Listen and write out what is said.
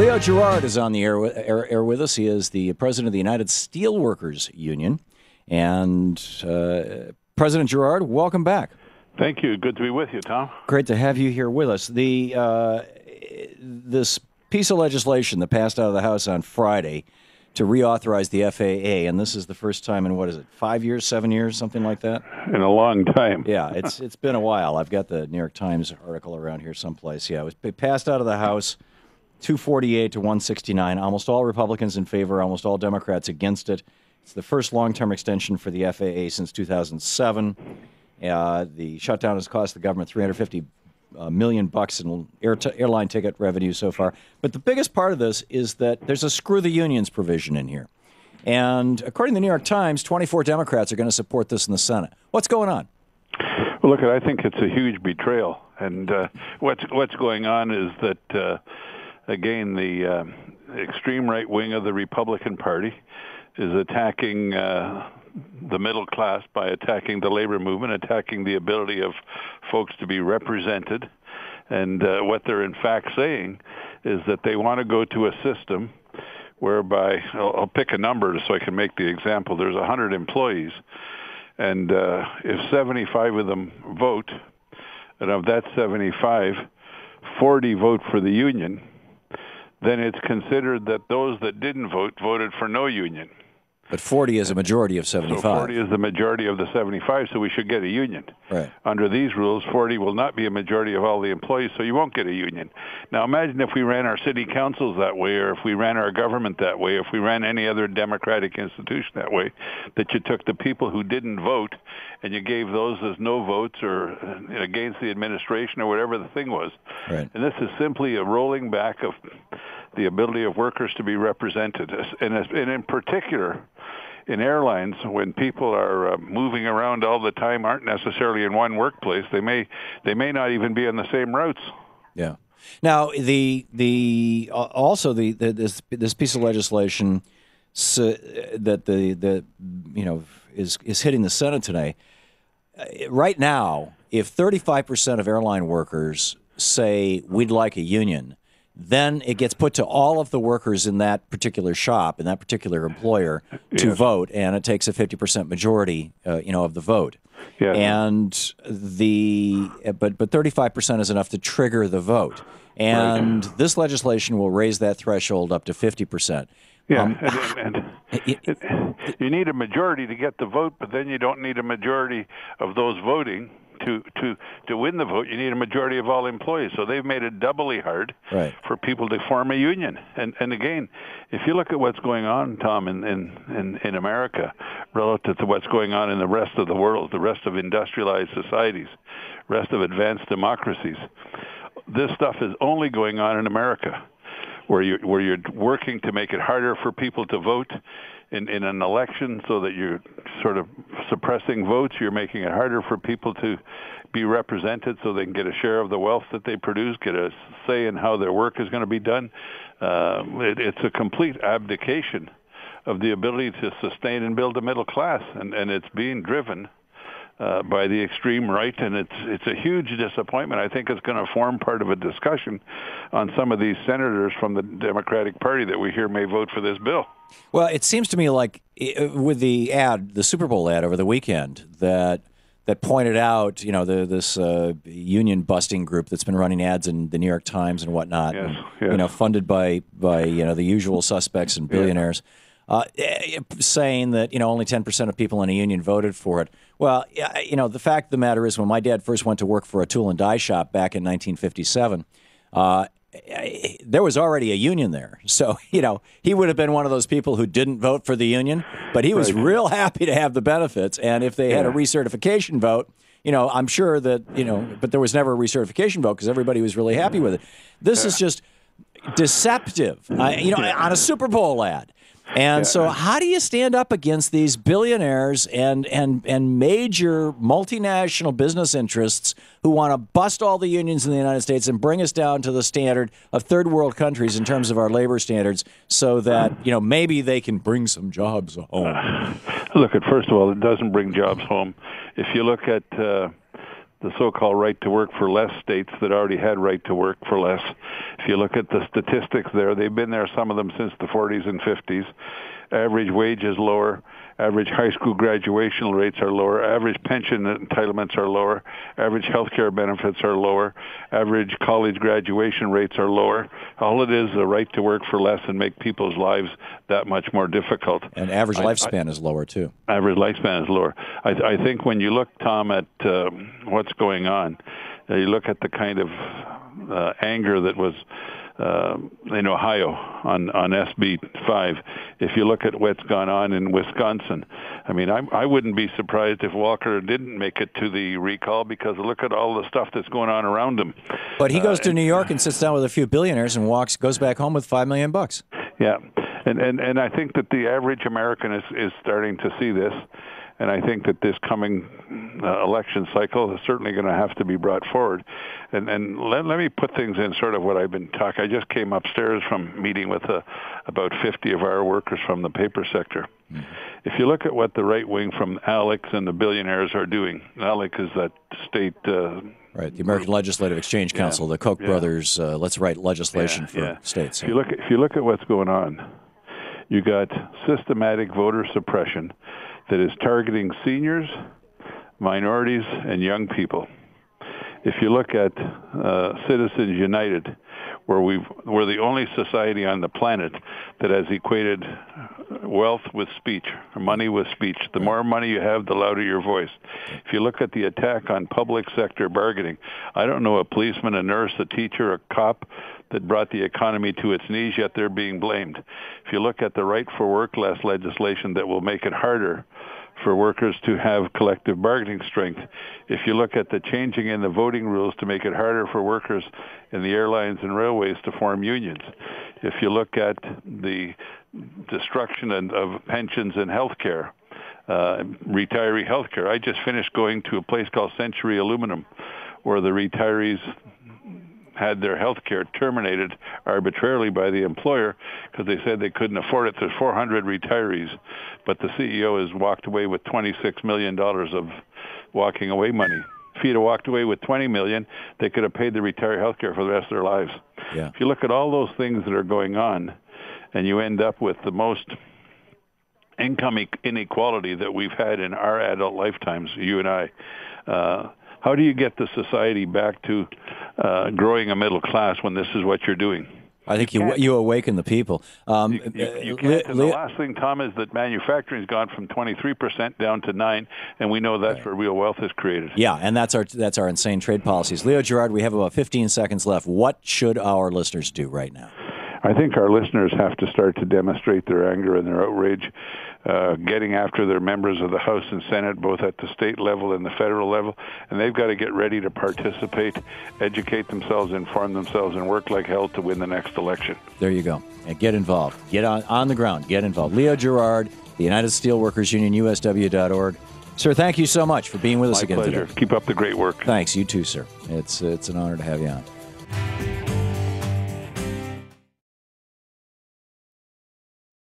Leo Gerard is on the air with us. He is the president of the United Steelworkers Union. And President Gerard, welcome back. Thank you. Good to be with you, Tom. Great to have you here with us. This piece of legislation that passed out of the House on Friday to reauthorize the FAA, and this is the first time in, 5 years, 7 years, something like that? In a long time. Yeah, it's been a while. I've got the New York Times article around here someplace. Yeah, it passed out of the House 248 to 169. Almost all Republicans in favor, almost all Democrats against it. It's the first long-term extension for the FAA since 2007. The shutdown has cost the government $350 million in airline ticket revenue so far. But the biggest part of this is that there's a screw the unions provision in here. And according to the New York Times, 24 Democrats are going to support this in the Senate. What's going on? Well, look, I think it's a huge betrayal. And what's going on is that, again, the extreme right wing of the Republican Party is attacking the middle class by attacking the labor movement, attacking the ability of folks to be represented. And what they're in fact saying is that they want to go to a system whereby, I'll pick a number so I can make the example, there's 100 employees, and if 75 of them vote, and of that 75, 40 vote for the union, then it's considered that those that didn't vote voted for no union. But 40 is a majority of 75. So 40 is the majority of the 75, so we should get a union. Right. Under these rules, 40 will not be a majority of all the employees, so you won't get a union. Now imagine if we ran our city councils that way, or if we ran our government that way, if we ran any other democratic institution that way, that you took the people who didn't vote and you gave those as no votes or against the administration or whatever the thing was. Right. And this is simply a rolling back of the ability of workers to be represented. And in particular, in airlines, when people are moving around all the time, aren't necessarily in one workplace, they may not even be on the same routes. Yeah. Now, this piece of legislation that is hitting the Senate today. Right now, if 35% of airline workers say we'd like a union, then it gets put to all of the workers in that particular shop, in that particular employer, to vote, and it takes a 50% majority, of the vote. Yes. And but 35% is enough to trigger the vote, and this legislation will raise that threshold up to 50%. Yeah, you need a majority to get the vote, but then you don't need a majority of those voting to win the vote. You need a majority of all employees. So they've made it doubly hard for people to form a union. And again, if you look at what's going on, Tom, in America relative to what's going on in the rest of the world, the rest of industrialized societies, rest of advanced democracies, this stuff is only going on in America, where you're working to make it harder for people to vote in an election, so that you're sort of suppressing votes. You're making it harder for people to be represented so they can get a share of the wealth that they produce, get a say in how their work is going to be done. It's a complete abdication of the ability to sustain and build a middle class, and it's being driven by the extreme right, and it's a huge disappointment. I think it's going to form part of a discussion on some of these senators from the Democratic Party that we hear may vote for this bill. Well, it seems to me like with the Super Bowl ad over the weekend that pointed out, this union busting group that's been running ads in the New York Times and whatnot, funded by the usual suspects and billionaires. Saying that, only 10% of people in a union voted for it. Well, the fact of the matter is when my dad first went to work for a tool and die shop back in 1957, there was already a union there. So, he would have been one of those people who didn't vote for the union, but he was real happy to have the benefits. And if they had a recertification vote, I'm sure that, but there was never a recertification vote because everybody was really happy with it. This is just deceptive, on a Super Bowl ad. And so how do you stand up against these billionaires and major multinational business interests who want to bust all the unions in the United States and bring us down to the standard of third world countries in terms of our labor standards so that, maybe they can bring some jobs home? Look, first of all, it doesn't bring jobs home. If you look at the so-called right to work for less states that already had right to work for less. If you look at the statistics there, they've been there, some of them, since the 40s and 50s. Average wage is lower. Average high school graduation rates are lower. Average pension entitlements are lower. Average health care benefits are lower. Average college graduation rates are lower. All it is a right to work for less and make people's lives that much more difficult. And average lifespan is lower, too. Average lifespan is lower. I think when you look, Tom, at what's going on, you look at the kind of anger that was in Ohio on SB 5. If you look at what's gone on in Wisconsin, I mean, I wouldn't be surprised if Walker didn't make it to the recall, because look at all the stuff that's going on around him. But he goes to New York and sits down with a few billionaires and goes back home with $5 million. Yeah, and I think that the average American is starting to see this. And I think that this coming election cycle is certainly going to have to be brought forward. And let me put things in sort of what I've been talking. I just came upstairs from meeting with about 50 of our workers from the paper sector. Mm-hmm. If you look at what the right wing from ALEC and the billionaires are doing, ALEC is that state... right, the American Legislative Exchange Council, the Koch brothers, let's write legislation for states. If you look at what's going on, you got systematic voter suppression that is targeting seniors, minorities, and young people. If you look at Citizens United, where we're the only society on the planet that has equated wealth with speech, or money with speech. The more money you have, the louder your voice. If you look at the attack on public sector bargaining, I don't know a policeman, a nurse, a teacher, a cop that brought the economy to its knees, yet they're being blamed. If you look at the right for work less legislation that will make it harder for workers to have collective bargaining strength. If you look at the changing in the voting rules to make it harder for workers in the airlines and railways to form unions. If you look at the destruction of pensions and health care, retiree health care. I just finished going to a place called Century Aluminum, where the retirees had their health care terminated arbitrarily by the employer because they said they couldn't afford it. There's 400 retirees, but the CEO has walked away with $26 million of walking away money. If he'd have walked away with $20 million, they could have paid the retiree health care for the rest of their lives. Yeah. If you look at all those things that are going on, and you end up with the most income inequality that we've had in our adult lifetimes, you and I, how do you get the society back to growing a middle class when this is what you're doing? I think you awaken the people. You can't. And the last thing, Tom, is that manufacturing has gone from 23% down to 9%, and we know that's where real wealth is created. Yeah, and that's our insane trade policies. Leo Gerard, we have about 15 seconds left. What should our listeners do right now? I think our listeners have to start to demonstrate their anger and their outrage, getting after their members of the House and Senate, both at the state level and the federal level, and they've got to get ready to participate, educate themselves, inform themselves, and work like hell to win the next election. There you go. And get involved. Get on the ground. Get involved. Leo Gerard, the United Steelworkers Union, USW.org. Sir, thank you so much for being with us again today. My pleasure. Keep up the great work. Thanks. You too, sir. It's an honor to have you on.